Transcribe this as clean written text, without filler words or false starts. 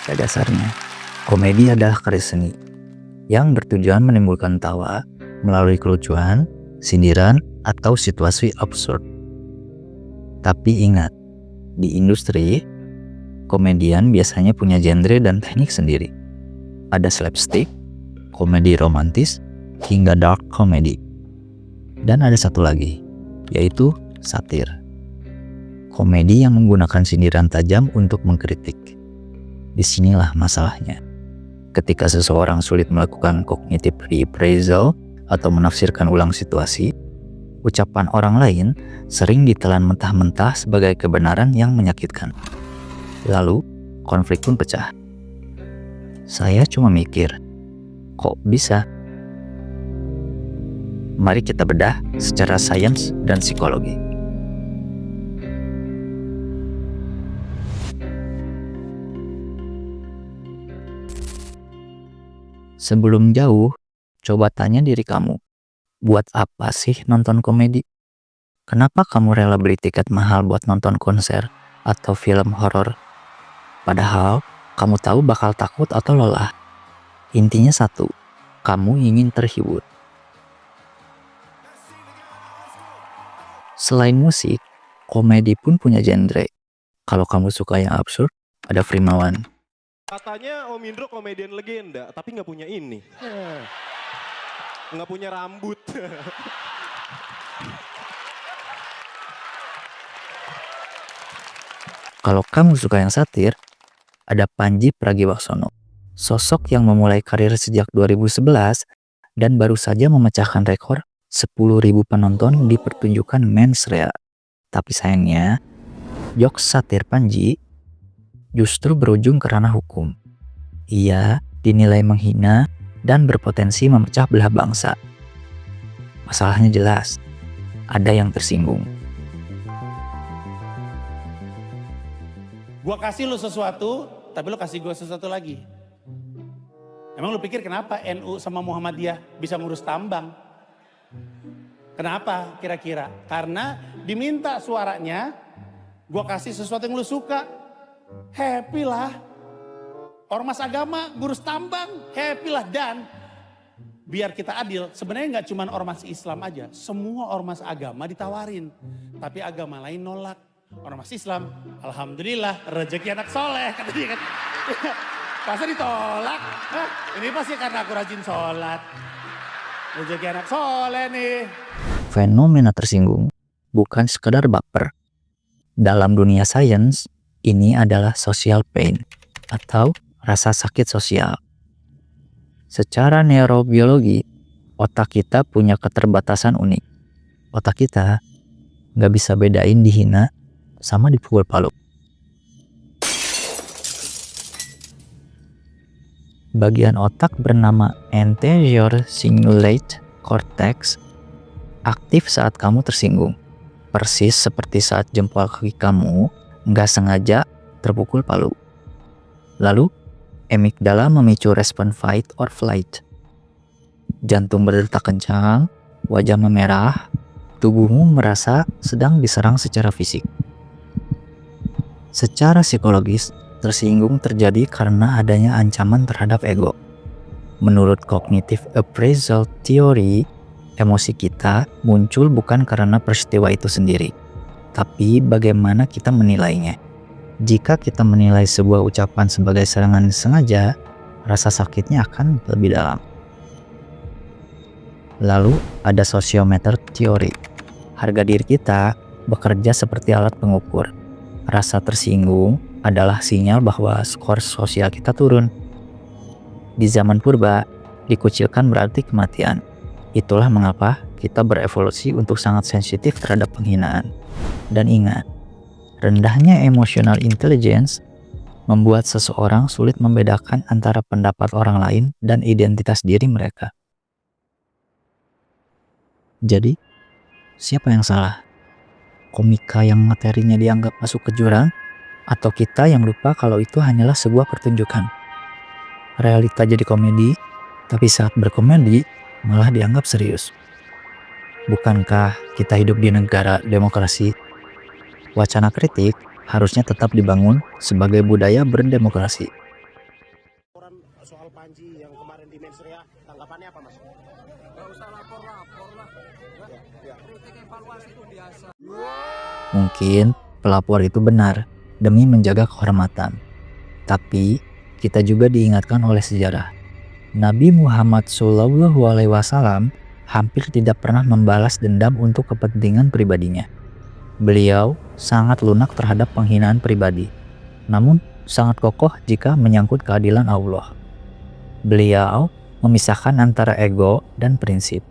Pada dasarnya, komedi adalah karya seni yang bertujuan menimbulkan tawa melalui kelucuan, sindiran, atau situasi absurd. Tapi ingat, di industri, komedian biasanya punya genre dan teknik sendiri. Ada slapstick, komedi romantis, hingga dark comedy. Dan ada satu lagi, yaitu satir. Komedi yang menggunakan sindiran tajam untuk mengkritik. Disinilah masalahnya. Ketika seseorang sulit melakukan cognitive reappraisal atau menafsirkan ulang situasi, ucapan orang lain sering ditelan mentah-mentah sebagai kebenaran yang menyakitkan. Lalu, konflik pun pecah. Saya cuma mikir, kok bisa? Mari kita bedah secara sains dan psikologi. Sebelum jauh, coba tanya diri kamu, buat apa sih nonton komedi? Kenapa kamu rela beli tiket mahal buat nonton konser atau film horor? Padahal kamu tahu bakal takut atau lelah. Intinya satu, kamu ingin terhibur. Selain musik, komedi pun punya genre. Kalau kamu suka yang absurd, ada Frimawan. Katanya Om Indro komedian legenda, tapi nggak punya ini. Nggak punya rambut. Kalau kamu suka yang satir, ada Pandji Pragiwaksono. Sosok yang memulai karir sejak 2011 dan baru saja memecahkan rekor 10.000 penonton di pertunjukan mensrea. Tapi sayangnya, jokes satir Pandji justru berujung ke ranah hukum. Ia dinilai menghina dan berpotensi memecah belah bangsa. Masalahnya jelas, ada yang tersinggung. Gua kasih lu sesuatu, tapi lu kasih gua sesuatu lagi. Emang lu pikir kenapa NU sama Muhammadiyah bisa ngurus tambang? Kenapa kira-kira? Karena diminta suaranya, gua kasih sesuatu yang lu suka. Happy lah. Ormas agama, ngurus tambang, happy lah. Dan biar kita adil, sebenarnya nggak cuma ormas Islam aja. Semua ormas agama ditawarin. Tapi agama lain nolak. Ormas Islam, alhamdulillah rezeki anak soleh. Kata dia kan. Masa ditolak? Hah, ini pasti karena aku rajin sholat. Rezeki anak soleh nih. Fenomena tersinggung bukan sekedar baper. Dalam dunia sains, ini adalah social pain atau rasa sakit sosial. Secara neurobiologi, otak kita punya keterbatasan unik. Otak kita nggak bisa bedain dihina sama dipukul palu. Bagian otak bernama anterior cingulate cortex aktif saat kamu tersinggung. Persis seperti saat jempol kaki kamu nggak sengaja terpukul palu. Lalu, amigdala memicu respon fight or flight. Jantung berdetak kencang, wajah memerah, tubuhmu merasa sedang diserang secara fisik. Secara psikologis, tersinggung terjadi karena adanya ancaman terhadap ego. Menurut cognitive appraisal theory, emosi kita muncul bukan karena peristiwa itu sendiri, tapi bagaimana kita menilainya. Jika kita menilai sebuah ucapan sebagai serangan sengaja, rasa sakitnya akan lebih dalam. Lalu ada sociometer theory. Harga diri kita bekerja seperti alat pengukur. Rasa tersinggung adalah sinyal bahwa skor sosial kita turun. Di zaman purba, dikucilkan berarti kematian. Itulah mengapa kita berevolusi untuk sangat sensitif terhadap penghinaan. Dan ingat, rendahnya emotional intelligence membuat seseorang sulit membedakan antara pendapat orang lain dan identitas diri mereka. Jadi, siapa yang salah? Komika yang materinya dianggap masuk ke jurang, atau kita yang lupa kalau itu hanyalah sebuah pertunjukan? Realita jadi komedi, tapi saat berkomedi malah dianggap serius. Bukankah kita hidup di negara demokrasi? Wacana kritik harusnya tetap dibangun sebagai budaya berdemokrasi. laporan soal Panji yang kemarin di Mensria, tanggapannya apa Mas? Gak usah lapor-lapor lah. Kritik evaluasi itu biasa. Mungkin pelapor itu benar demi menjaga kehormatan. Tapi kita juga diingatkan oleh sejarah. Nabi Muhammad SAW hampir tidak pernah membalas dendam untuk kepentingan pribadinya. Beliau sangat lunak terhadap penghinaan pribadi, namun sangat kokoh jika menyangkut keadilan Allah. Beliau memisahkan antara ego dan prinsip.